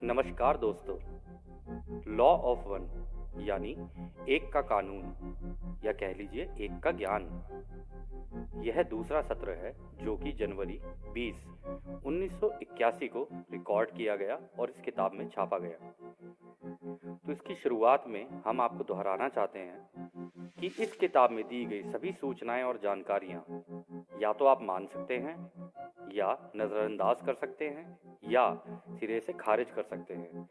नमस्कार दोस्तों। Law of one यानी एक का कानून या कह लीजिए एक का ज्ञान, यह दूसरा सत्र है जो कि जनवरी 20 1981 को रिकॉर्ड किया गया और इस किताब में छापा गया। तो इसकी शुरुआत में हम आपको दोहराना चाहते हैं कि इस किताब में दी गई सभी सूचनाएं और जानकारियां या तो आप मान सकते हैं या नज़रअंदाज कर सकते हैं या सिरे से खारिज कर सकते हैं,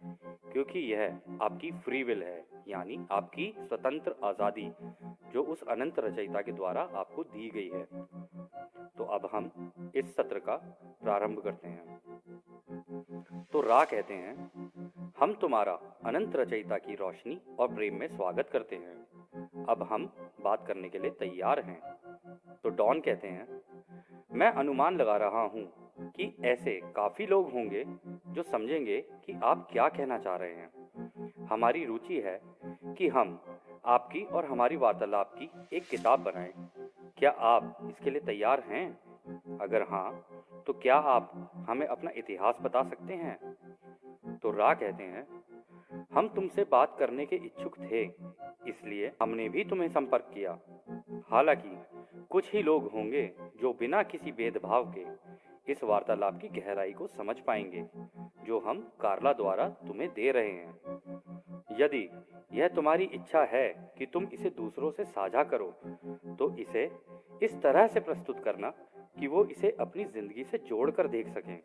क्योंकि यह आपकी फ्री विल है, यानी आपकी स्वतंत्र आज़ादी जो उस अनंत रचयिता के द्वारा आपको दी गई है। तो अब हम इस सत्र का प्रारंभ करते हैं। तो रा कहते हैं, हम तुम्हारा अनंत रचयिता की रोशनी और प्रेम में स्वागत करते हैं। अब हम बात करने के लिए तैयार हैं। तो डॉन कहते हैं, मैं अनुमान लगा रहा हूँ कि ऐसे काफ़ी लोग होंगे जो समझेंगे कि आप क्या कहना चाह रहे हैं। हमारी रुचि है कि हम आपकी और हमारी वार्तालाप की एक किताब बनाएं। क्या आप इसके लिए तैयार हैं? अगर हाँ, तो क्या आप हमें अपना इतिहास बता सकते हैं? तो रा कहते हैं, हम तुमसे बात करने के इच्छुक थे, इसलिए हमने भी तुम्हें संपर्क किया। हालांकि कुछ ही लोग होंगे जो बिना किसी भेदभाव के इस वार्तालाप की गहराई को समझ पाएंगे जो हम कार्ला द्वारा तुम्हें दे रहे हैं। यदि यह तुम्हारी इच्छा है कि तुम इसे दूसरों से साझा करो, तो इसे इस तरह से प्रस्तुत करना कि वो इसे अपनी जिंदगी से जोड़कर देख सकें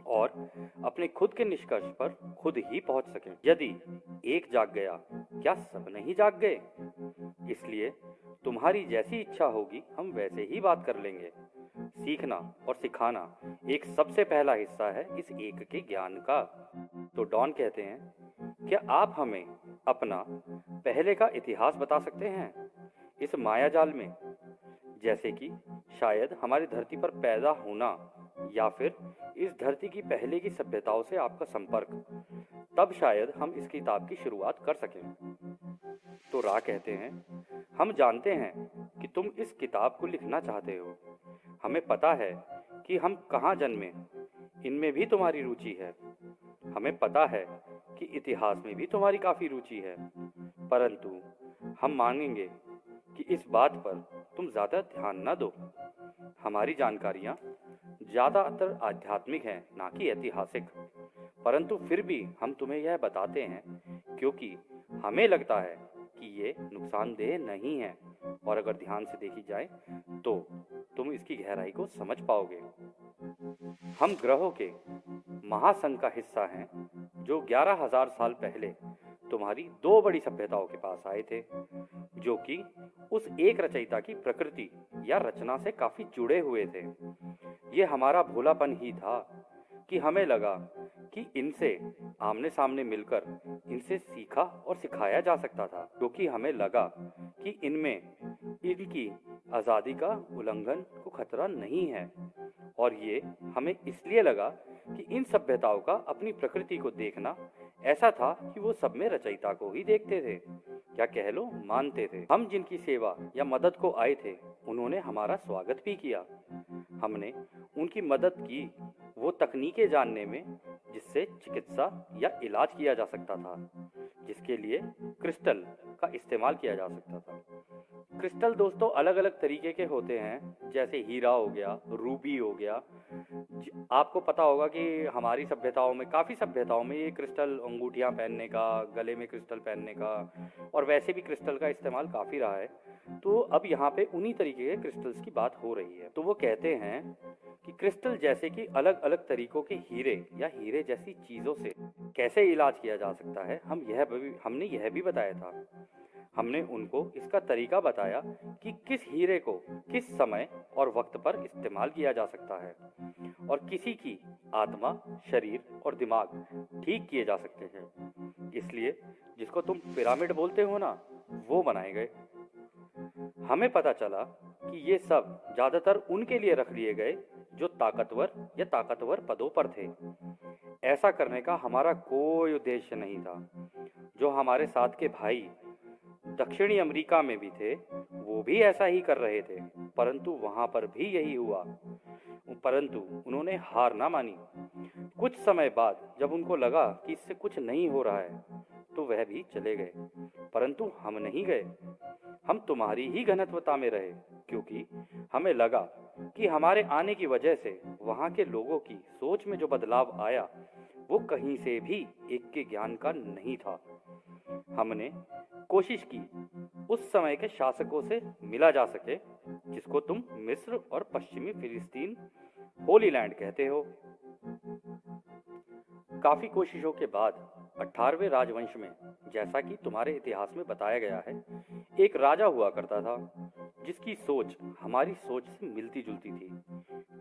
और अपने खुद के निष्कर्ष पर खुद ही पहुंच सकें। यदि एक जाग गया, क्या सब नहीं जाग गए? इसलिए तुम्हारी जैसी इच्छा होगी हम वैसे ही बात कर लेंगे। सीखना और सिखाना एक सबसे पहला हिस्सा है इस एक के ज्ञान का। तो डॉन कहते हैं, क्या आप हमें अपना पहले का इतिहास बता सकते हैं इस मायाजाल में, जैसे कि शायद हमारी धरती पर पैदा होना या फिर इस धरती की पहले की सभ्यताओं से आपका संपर्क, तब शायद हम इस किताब की शुरुआत कर सकें। तो रा कहते हैं, हम जानते हैं कि तुम इस किताब को लिखना चाहते हो। हमें पता है कि हम कहाँ जन्मे, इनमें भी तुम्हारी रुचि है। हमें पता है कि इतिहास में भी तुम्हारी काफ़ी रुचि है, परंतु हम मांगेंगे कि इस बात पर तुम ज़्यादा ध्यान न दो। हमारी जानकारियाँ ज़्यादातर आध्यात्मिक हैं, ना कि ऐतिहासिक, परंतु फिर भी हम तुम्हें यह बताते हैं क्योंकि हमें लगता है कि ये नुकसानदेह नहीं है और अगर ध्यान से देखी जाए तो तुम इसकी गहराई को समझ पाओगे। हम ग्रहों के महासंघ का हिस्सा हैं जो 11,000 साल पहले तुम्हारी दो बड़ी सभ्यताओं के पास आए थे, जो कि उस एक रचयिता की प्रकृति या रचना से काफी जुड़े हुए थे। ये हमारा भोलापन ही था कि हमें लगा कि इनसे आमने सामने मिलकर इनसे सीखा और सिखाया जा सकता था, क्योंकि हमें लगा कि इनमें इनकी आज़ादी का उल्लंघन को खतरा नहीं है। और ये हमें इसलिए लगा कि इन सभ्यताओं का अपनी प्रकृति को देखना ऐसा था कि वो सब में रचयिता को ही देखते थे, क्या कह लो मानते थे। हम जिनकी सेवा या मदद को आए थे, उन्होंने हमारा स्वागत भी किया। हमने उनकी मदद की वो तकनीकें जानने में जिससे चिकित्सा या इलाज किया जा सकता था, जिसके लिए क्रिस्टल का इस्तेमाल किया जा सकता था। क्रिस्टल दोस्तों अलग अलग तरीके के होते हैं, जैसे हीरा हो गया, रूबी हो गया। आपको पता होगा कि हमारी सभ्यताओं में, काफ़ी सभ्यताओं में ये क्रिस्टल अंगूठियां पहनने का, गले में क्रिस्टल पहनने का और वैसे भी क्रिस्टल का इस्तेमाल काफ़ी रहा है। तो अब यहाँ पे उन्हीं तरीके के क्रिस्टल्स की बात हो रही है। तो वो कहते हैं कि क्रिस्टल जैसे कि अलग अलग तरीकों के हीरे या हीरे जैसी चीज़ों से कैसे इलाज किया जा सकता है, हमने यह भी बताया था। हमने उनको इसका तरीका बताया कि किस हीरे को किस समय और वक्त पर इस्तेमाल किया जा सकता है और किसी की आत्मा, शरीर और दिमाग ठीक किए जा सकते हैं। इसलिए जिसको तुम पिरामिड बोलते हो ना, वो बनाए गए। हमें पता चला कि ये सब ज़्यादातर उनके लिए रख लिए गए जो ताकतवर पदों पर थे। ऐसा करने का हमारा कोई उद्देश्य नहीं था। जो हमारे साथ के भाई दक्षिणी अमेरिका में भी थे, वो भी ऐसा ही कर रहे थे, परंतु वहां पर भी यही हुआ। परंतु उन्होंने हार ना मानी। कुछ समय बाद जब उनको लगा कि इससे कुछ नहीं हो रहा है तो वह भी चले गए, परंतु हम नहीं गए। हम तुम्हारी ही घनत्वता में रहे, क्योंकि हमें लगा कि हमारे आने की वजह से वहाँ के लोगों की सोच में जो बदलाव आया वो कहीं से भी एक के ज्ञान का नहीं था। हमने कोशिश की उस समय के शासकों से मिला जा सके, जिसको तुम मिस्र और पश्चिमी फिलिस्तीन होली लैंड कहते हो। काफी कोशिशों के बाद 18वें राजवंश में, जैसा कि तुम्हारे इतिहास में बताया गया है, एक राजा हुआ करता था जिसकी सोच हमारी सोच से मिलती जुलती थी,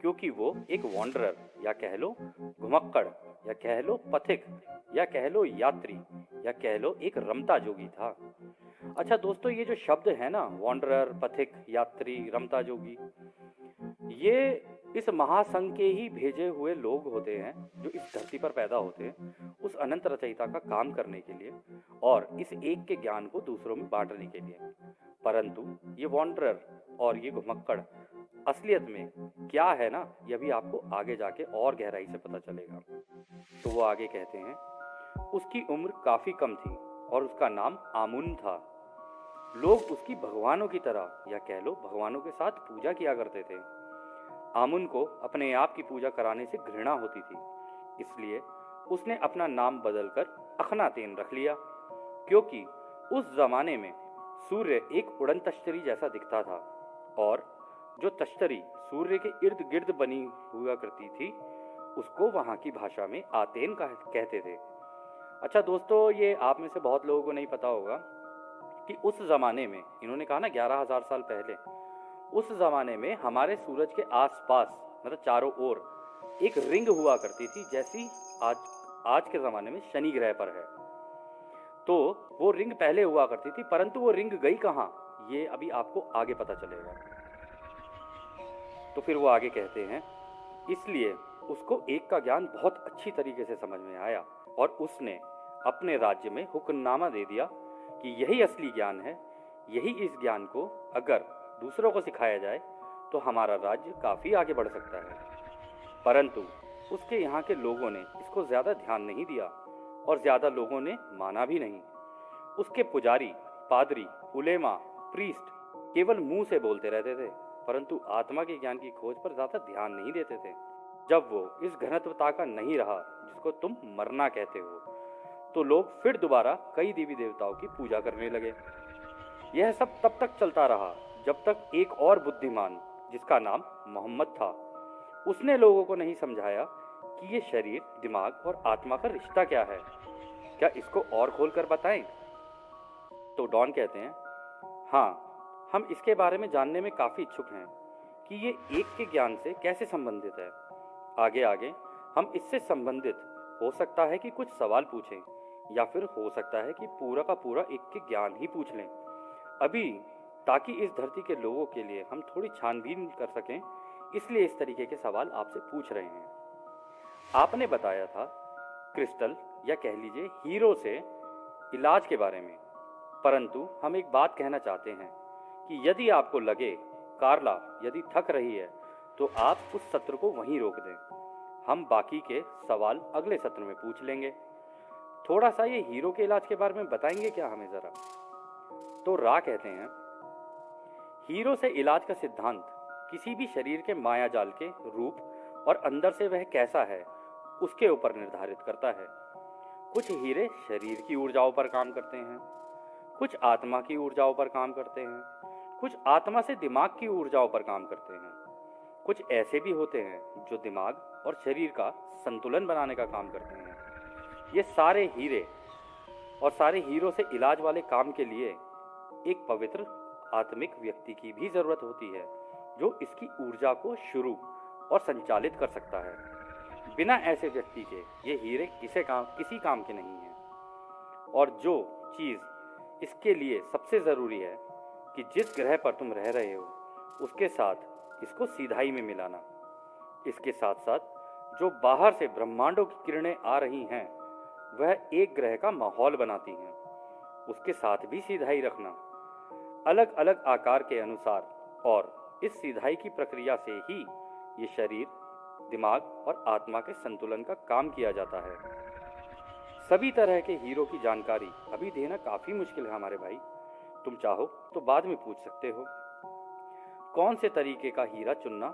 क्योंकि वो एक वॉन्डरर या कह लो घुमक्कड़ या कह लो पथिक या कह लो यात्री या कह लो एक रमता जोगी था। अच्छा दोस्तों, ये जो शब्द है ना, वॉन्डरर, पथिक, यात्री, रमता जोगी, ये इस महासंघ के ही भेजे हुए लोग होते हैं जो इस धरती पर पैदा होते हैं उस अनंत रचयिता का काम करने के लिए और इस एक के ज्ञान को दूसरों में बांटने के लिए। परंतु ये वॉन्डरर और ये घुमक्कड़ असलियत में क्या है ना, यह भी आपको आगे जाके और गहराई से पता चलेगा। तो वो आगे कहते हैं, उसकी उम्र काफी कम थी और उसका नाम आमुन था। लोग उसकी भगवानों की तरह या कह लो भगवानों के साथ पूजा किया करते थे। आमुन को अपने आप की पूजा कराने से घृणा होती थी, इसलिए उसने अपना नाम बदलकर अखनातेन रख लिया, क्योंकि उस जमाने में सूर्य एक उड़न तश्तरी जैसा दिखता था और जो तश्तरी सूर्य के इर्द गिर्द बनी हुआ करती थी उसको वहाँ की भाषा में आतेन कहते थे। अच्छा दोस्तों, ये आप में से बहुत लोगों को नहीं पता होगा कि उस जमाने में, इन्होंने कहा ना 11,000 साल पहले, उस जमाने में हमारे सूरज के आसपास मतलब चारों ओर एक रिंग हुआ करती थी, जैसी आज के जमाने में शनि ग्रह पर है। तो वो रिंग पहले हुआ करती थी, परंतु वो रिंग गई कहाँ, ये अभी आपको आगे पता चलेगा। तो फिर वो आगे कहते हैं, इसलिए उसको एक का ज्ञान बहुत अच्छी तरीके से समझ में आया और उसने अपने राज्य में हुक्मनामा दे दिया कि यही असली ज्ञान है। यही इस ज्ञान को अगर दूसरों को सिखाया जाए तो हमारा राज्य काफ़ी आगे बढ़ सकता है। परंतु उसके यहाँ के लोगों ने इसको ज़्यादा ध्यान नहीं दिया और ज़्यादा लोगों ने माना भी नहीं। उसके पुजारी, पादरी, उलेमा, प्रीस्ट केवल मुंह से बोलते रहते थे, परंतु आत्मा के ज्ञान की खोज पर ज़्यादा ध्यान नहीं देते थे। जब वो इस घनत्वता का नहीं रहा जिसको तुम मरना कहते हो, तो लोग फिर दोबारा कई देवी देवताओं की पूजा करने लगे। यह सब तब तक चलता रहा जब तक एक और बुद्धिमान, जिसका नाम मोहम्मद था, उसने लोगों को नहीं समझाया कि ये शरीर, दिमाग और आत्मा का रिश्ता क्या है। क्या इसको और खोलकर बताएं? तो डॉन कहते हैं, हाँ, हम इसके बारे में जानने में काफ़ी इच्छुक हैं कि ये एक के ज्ञान से कैसे संबंधित है। आगे आगे हम इससे संबंधित हो सकता है कि कुछ सवाल पूछें, या फिर हो सकता है कि पूरा का पूरा एक के ज्ञान ही पूछ लें अभी, ताकि इस धरती के लोगों के लिए हम थोड़ी छानबीन कर सकें। इसलिए इस तरीके के सवाल आपसे पूछ रहे हैं। आपने बताया था क्रिस्टल या कह लीजिए हीरो से इलाज के बारे में, परंतु हम एक बात कहना चाहते हैं कि यदि आपको लगे कार्ला यदि थक रही है तो आप उस सत्र को वहीं रोक दें। हम बाकी के सवाल अगले सत्र में पूछ लेंगे। थोड़ा सा ये हीरो के इलाज के बारे में बताएंगे क्या हमें ज़रा? तो रा कहते हैं, हीरो से इलाज का सिद्धांत किसी भी शरीर के माया जाल के रूप और अंदर से वह कैसा है उसके ऊपर निर्धारित करता है। कुछ हीरे शरीर की ऊर्जाओं पर काम करते हैं, कुछ आत्मा की ऊर्जाओं पर काम करते हैं, कुछ आत्मा से दिमाग की ऊर्जाओं पर काम करते हैं। कुछ ऐसे भी होते हैं जो दिमाग और शरीर का संतुलन बनाने का काम करते हैं। ये सारे हीरे और सारे हीरो से इलाज वाले काम के लिए एक पवित्र आत्मिक व्यक्ति की भी जरूरत होती है, जो इसकी ऊर्जा को शुरू और संचालित कर सकता है। बिना ऐसे व्यक्ति के ये हीरे किसी काम के नहीं हैं। और जो चीज़ इसके लिए सबसे ज़रूरी है कि जिस ग्रह पर तुम रह रहे हो उसके साथ इसको सीधाई में मिलाना। इसके साथ साथ जो बाहर से ब्रह्मांडों की किरणें आ रही हैं वह एक ग्रह का माहौल बनाती हैं, उसके साथ भी सीधाई रखना। अलग अलग आकार के अनुसार और इस सीधाई की प्रक्रिया से ही ये शरीर दिमाग और आत्मा के संतुलन का काम किया जाता है। सभी तरह के हीरो की जानकारी अभी देना काफी मुश्किल है हमारे भाई। तुम चाहो तो बाद में पूछ सकते हो। कौन से तरीके का हीरा चुनना,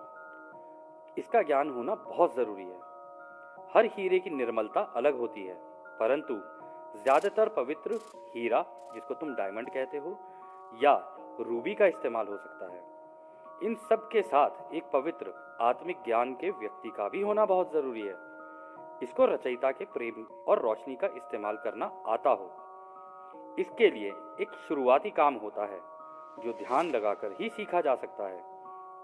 इसका ज्ञान होना बहुत जरूरी है। हर हीरे की निर्मलता अलग होती है, परंतु ज्यादातर पवित्र हीरा, जिसको तुम डायमंड कहते हो, या रूबी का इस्तेमाल हो सकता है। इन सब के साथ एक पवित्र आत्मिक ज्ञान के व्यक्ति का भी होना बहुत जरूरी है। इसको रचयिता के प्रेम और रोशनी का इस्तेमाल करना आता हो। इसके लिए एक शुरुआती काम होता है जो ध्यान लगाकर ही सीखा जा सकता है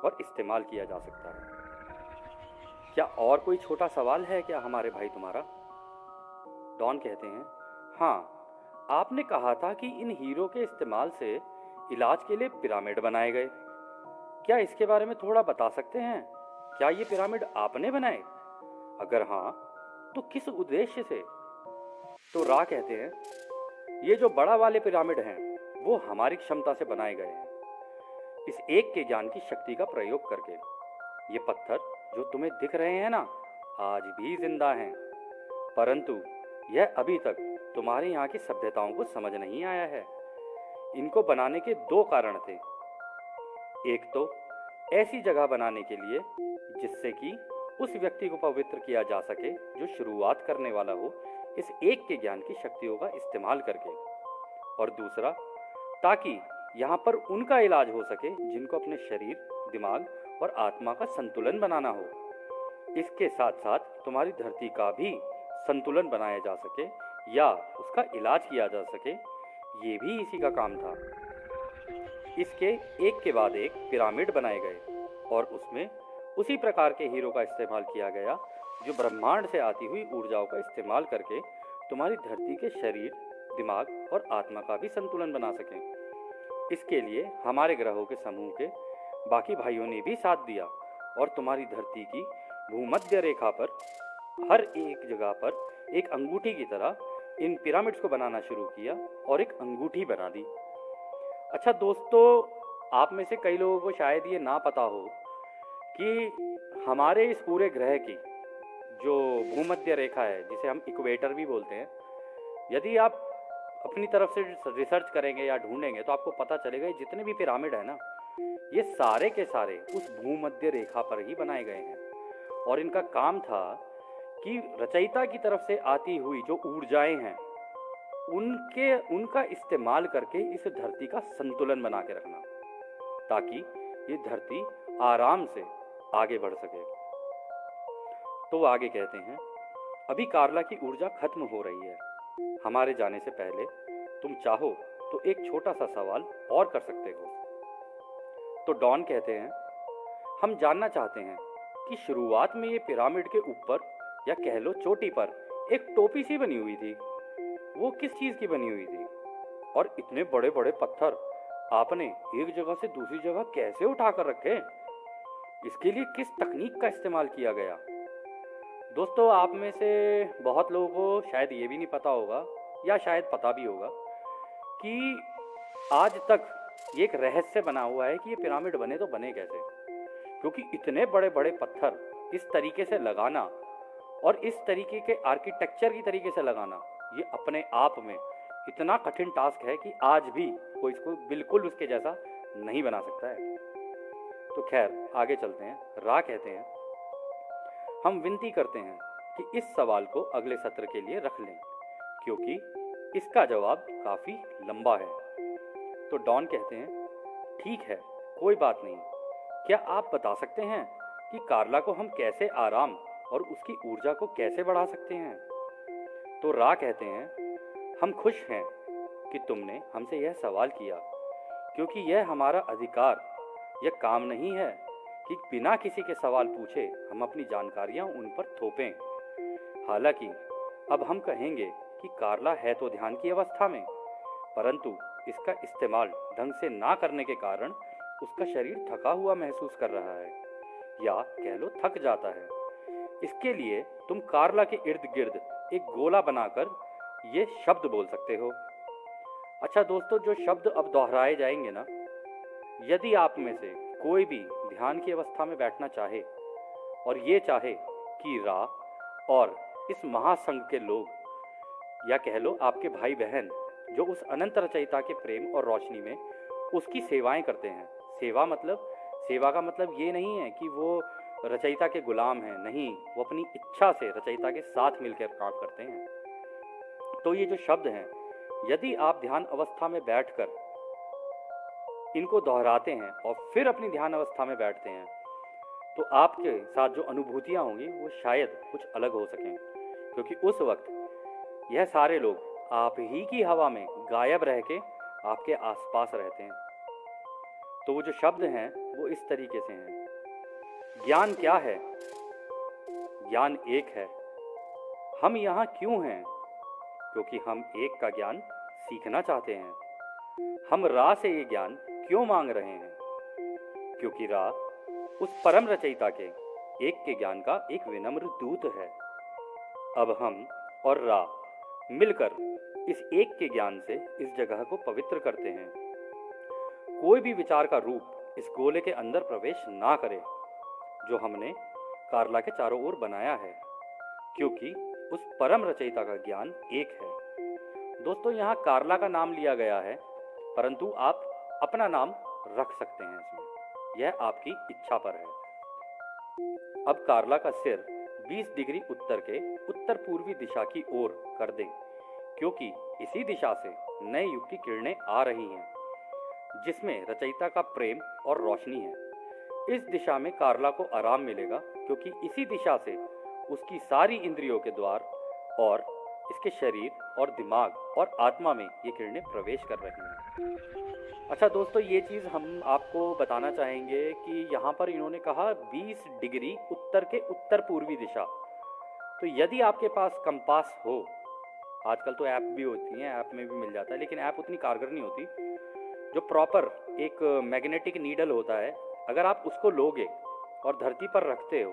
और इस्तेमाल किया जा सकता है। क्या और कोई छोटा सवाल है क्या हमारे भाई तुम्हारा? डॉन कहते हैं, हाँ, आपने कहा था कि इन हीरो के इस्तेमाल से इलाज के लिए पिरामिड बनाए गए। क्या इसके बारे में थोड़ा बता सकते हैं? क्या ये पिरामिड आपने बनाए? अगर हाँ, तो किस उद्देश्य से? तो रा कहते हैं, ये जो बड़ा वाले पिरामिड हैं, वो हमारी क्षमता से बनाए गए हैं, इस एक के ज्ञान की शक्ति का प्रयोग करके। ये पत्थर जो तुम्हें दिख रहे हैं ना, आज भी जिंदा हैं, परंतु यह अभी तक तुम्हारे यहाँ की सभ्यताओं को समझ नहीं आया है। इनको बनाने के दो कारण थे। एक तो ऐसी जगह बनाने के लिए जिससे कि उस व्यक्ति को पवित्र किया जा सके जो शुरुआत करने वाला हो इस एक के ज्ञान की शक्तियों का इस्तेमाल करके, और दूसरा ताकि यहाँ पर उनका इलाज हो सके जिनको अपने शरीर, दिमाग और आत्मा का संतुलन बनाना हो। इसके साथ साथ तुम्हारी धरती का भी संतुलन बनाया जा सके या उसका इलाज किया जा सके, ये भी इसी का काम था। इसके एक के बाद एक पिरामिड बनाए गए और उसमें उसी प्रकार के हीरो का इस्तेमाल किया गया जो ब्रह्मांड से आती हुई ऊर्जाओं का इस्तेमाल करके तुम्हारी धरती के शरीर, दिमाग और आत्मा का भी संतुलन बना सकें। इसके लिए हमारे ग्रहों के समूह के बाकी भाइयों ने भी साथ दिया और तुम्हारी धरती की भूमध्य रेखा पर हर एक जगह पर एक अंगूठी की तरह इन पिरामिड्स को बनाना शुरू किया और एक अंगूठी बना दी। अच्छा दोस्तों, आप में से कई लोगों को शायद ये ना पता हो कि हमारे इस पूरे ग्रह की जो भूमध्य रेखा है, जिसे हम इक्वेटर भी बोलते हैं, यदि आप अपनी तरफ से रिसर्च करेंगे या ढूंढेंगे तो आपको पता चलेगा जितने भी पिरामिड है ना, ये सारे के सारे उस भूमध्य रेखा पर ही बनाए गए हैं। और इनका काम था कि रचयिता की तरफ से आती हुई जो ऊर्जाएं हैं उनका इस्तेमाल करके इस धरती का संतुलन बना के रखना, ताकि ये धरती आराम से आगे बढ़ सके। तो वो आगे कहते हैं, अभी कार्ला की ऊर्जा खत्म हो रही है। हमारे जाने से पहले तुम चाहो तो एक छोटा सा सवाल और कर सकते हो। तो डॉन कहते हैं, हम जानना चाहते हैं कि शुरुआत में ये पिरामिड के ऊपर या कह लो चोटी पर एक टोपी सी बनी हुई थी, वो किस चीज की बनी हुई थी? और इतने बड़े बड़े पत्थर आपने एक जगह से दूसरी जगह कैसे उठा कर रखे? इसके लिए किस तकनीक का इस्तेमाल किया गया? दोस्तों, आप में से बहुत लोगों को शायद ये भी नहीं पता होगा या शायद पता भी होगा कि आज तक ये एक रहस्य बना हुआ है कि ये पिरामिड बने तो बने कैसे, क्योंकि इतने बड़े बड़े पत्थर इस तरीके से लगाना और इस तरीके के आर्किटेक्चर की तरीके से लगाना, ये अपने आप में इतना कठिन टास्क है कि आज भी कोई इसको बिल्कुल उसके जैसा नहीं बना सकता है। तो खैर आगे चलते हैं। रा कहते हैं, हम विनती करते हैं कि इस सवाल को अगले सत्र के लिए रख लें, क्योंकि इसका जवाब काफी लंबा है। तो डॉन कहते हैं, ठीक है, कोई बात नहीं। क्या आप बता सकते हैं कि कार्ला को हम कैसे आराम और उसकी ऊर्जा को कैसे बढ़ा सकते हैं? तो रा कहते हैं, हम खुश हैं कि तुमने हमसे यह सवाल किया, क्योंकि यह हमारा अधिकार, यह काम नहीं है कि बिना किसी के सवाल पूछे हम अपनी जानकारियां उन पर थोपें। हालांकि अब हम कहेंगे कि कार्ला है तो ध्यान की अवस्था में, परंतु इसका इस्तेमाल ढंग से ना करने के कारण उसका शरीर थका हुआ महसूस कर रहा है, या कह लो थक जाता है। इसके लिए तुम कार्ला के इर्द गिर्द एक गोला बनाकर ये शब्द बोल सकते हो। अच्छा दोस्तों, जो शब्द अब दोहराए जाएंगे ना, यदि आप में से कोई भी ध्यान की अवस्था में बैठना चाहे और ये चाहे कि रा और इस महासंघ के लोग या कह लो आपके भाई बहन जो उस अनंत रचयिता के प्रेम और रोशनी में उसकी सेवाएं करते हैं। सेवा का मतलब ये नहीं है कि वो रचयिता के गुलाम हैं, नहीं, वो अपनी इच्छा से रचयिता के साथ मिलकर काम करते हैं। तो ये जो शब्द हैं, यदि आप ध्यान अवस्था में बैठकर इनको दोहराते हैं और फिर अपनी ध्यान अवस्था में बैठते हैं तो आपके साथ जो अनुभूतियां होंगी वो शायद कुछ अलग हो सकें, क्योंकि उस वक्त यह सारे लोग आप ही की हवा में गायब रह के आपके आसपास रहते हैं। तो वो जो शब्द हैं वो इस तरीके से हैं। ज्ञान क्या है? ज्ञान एक है। हम यहाँ क्यों हैं? क्योंकि हम एक का ज्ञान सीखना चाहते हैं। हम रा से ये ज्ञान क्यों मांग रहे हैं? क्योंकि रा उस परम रचयिता के एक के ज्ञान का एक विनम्र दूत है। अब हम और रा मिलकर इस एक के ज्ञान से इस जगह को पवित्र करते हैं। कोई भी विचार का रूप इस गोले के अंदर प्रवेश ना करे जो हमने कार्ला के चारों ओर बनाया है, क्योंकि उस परम रचयिता का ज्ञान एक है। दोस्तों, यहाँ कार्ला का नाम लिया गया है, परंतु आप अपना नाम रख सकते हैं इसमें, यह आपकी इच्छा पर है। अब कार्ला का सिर 20 डिग्री उत्तर के उत्तर पूर्वी दिशा की ओर कर दें, क्योंकि इसी दिशा से नए युग की किरणें आ रही हैं, जिसमें रचयिता का प्रेम और रोशनी है। इस दिशा में कार्ला को आराम मिलेगा, क्योंकि इसी दिशा से उसकी सारी इंद्रियों के द्वार और इसके शरीर और दिमाग और आत्मा में ये किरणें प्रवेश कर रही हैं। अच्छा दोस्तों, ये चीज़ हम आपको बताना चाहेंगे कि यहाँ पर इन्होंने कहा 20 डिग्री उत्तर के उत्तर पूर्वी दिशा। तो यदि आपके पास कंपास हो, आजकल तो ऐप भी होती हैं, ऐप में भी मिल जाता है, लेकिन ऐप उतनी कारगर नहीं होती। जो प्रॉपर एक मैग्नेटिक नीडल होता है, अगर आप उसको लोगे और धरती पर रखते हो,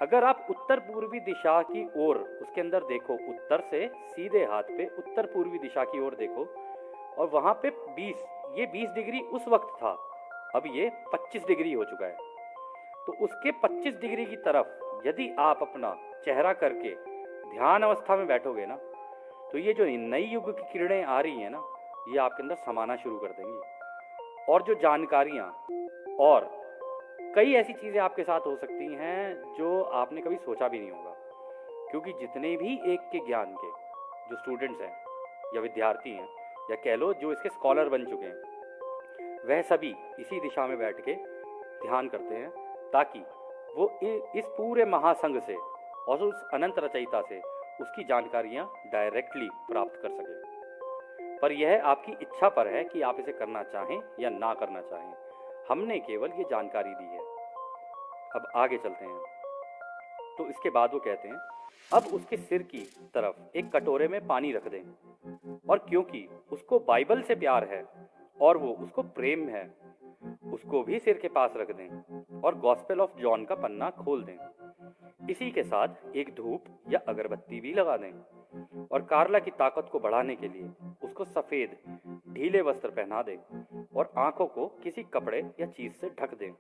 अगर आप उत्तर पूर्वी दिशा की ओर उसके अंदर देखो, उत्तर से सीधे हाथ पे उत्तर पूर्वी दिशा की ओर देखो, और वहाँ पे 20 डिग्री उस वक्त था, अब ये 25 डिग्री हो चुका है। तो उसके 25 डिग्री की तरफ यदि आप अपना चेहरा करके ध्यान अवस्था में बैठोगे ना, तो ये जो नई युग की किरणें आ रही हैं ना, ये आपके अंदर समाना शुरू कर देंगी। और जो जानकारियाँ और कई ऐसी चीज़ें आपके साथ हो सकती हैं जो आपने कभी सोचा भी नहीं होगा, क्योंकि जितने भी एक के ज्ञान के जो स्टूडेंट्स हैं या विद्यार्थी हैं या कह लो जो इसके स्कॉलर बन चुके हैं, वह सभी इसी दिशा में बैठ के ध्यान करते हैं, ताकि वो इस पूरे महासंघ से और उस अनंत रचयिता से उसकी जानकारियाँ डायरेक्टली प्राप्त कर सकें। पर यह आपकी इच्छा पर है कि आप इसे करना चाहें या ना करना चाहें। हमने केवल ये जानकारी दी है। अब आगे चलते हैं। तो इसके बाद वो कहते हैं, अब उसके सिर की तरफ एक कटोरे में पानी रख दें, और क्योंकि उसको बाइबल से प्यार है और वो उसको प्रेम है, उसको भी सिर के पास रख दें और गॉस्पेल ऑफ जॉन का पन्ना खोल दें। इसी के साथ एक धूप या अगरबत्ती भी लगा दें, और कार्ला की ताकत को बढ़ाने के लिए उसको सफेद ढीले वस्त्र पहना दें और आंखों को किसी कपड़े या चीज से ढक दें।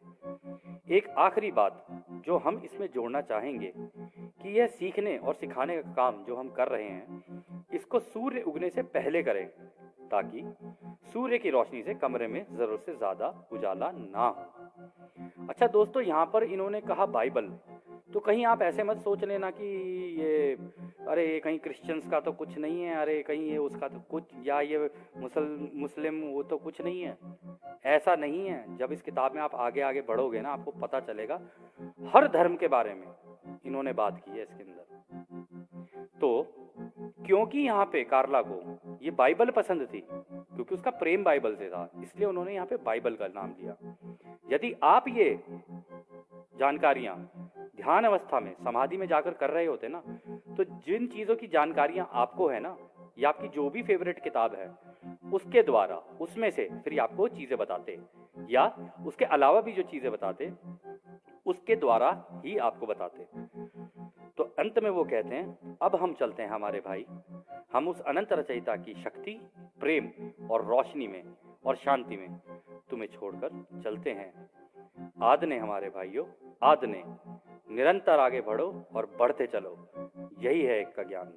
एक आखिरी बात जो हम इसमें जोड़ना चाहेंगे कि यह सीखने और सिखाने का काम जो हम कर रहे हैं, इसको सूर्य उगने से पहले करें, ताकि सूर्य की रोशनी से कमरे में जरूरत से ज्यादा उजाला ना हो। अच्छा दोस्तों, यहाँ पर इन्होंने कहा बाइबल, तो कहीं आप ऐसे मत सोच लेना कि ये अरे कहीं क्रिश्चियंस का तो कुछ नहीं है, अरे कहीं ये उसका तो कुछ, या ये मुस्लिम वो तो कुछ नहीं है। ऐसा नहीं है। जब इस किताब में आप आगे आगे बढ़ोगे ना, आपको पता चलेगा हर धर्म के बारे में इन्होंने बात की है इसके अंदर। तो क्योंकि यहाँ पे कार्ला को ये बाइबल पसंद थी, क्योंकि उसका प्रेम बाइबल से था, इसलिए उन्होंने यहाँ पे बाइबल का नाम लिया। यदि आप ये जानकारियां ध्यान अवस्था में समाधि में जाकर कर रहे होते ना, तो जिन चीजों की जानकारियां आपको है ना, या आपकी जो भी फेवरेट किताब है उसके द्वारा, उसमें से फिर आपको चीजें बताते, या उसके अलावा भी जो चीजें बताते उसके द्वारा ही आपको बताते। तो अंत में वो कहते हैं, अब हम चलते हैं हमारे भाई, हम उस अनंत रचयिता की शक्ति, प्रेम और रोशनी में और शांति में तुम्हें छोड़कर चलते हैं। आदने हमारे भाइयों, आदने। निरंतर आगे बढ़ो और बढ़ते चलो, यही है एक का ज्ञान।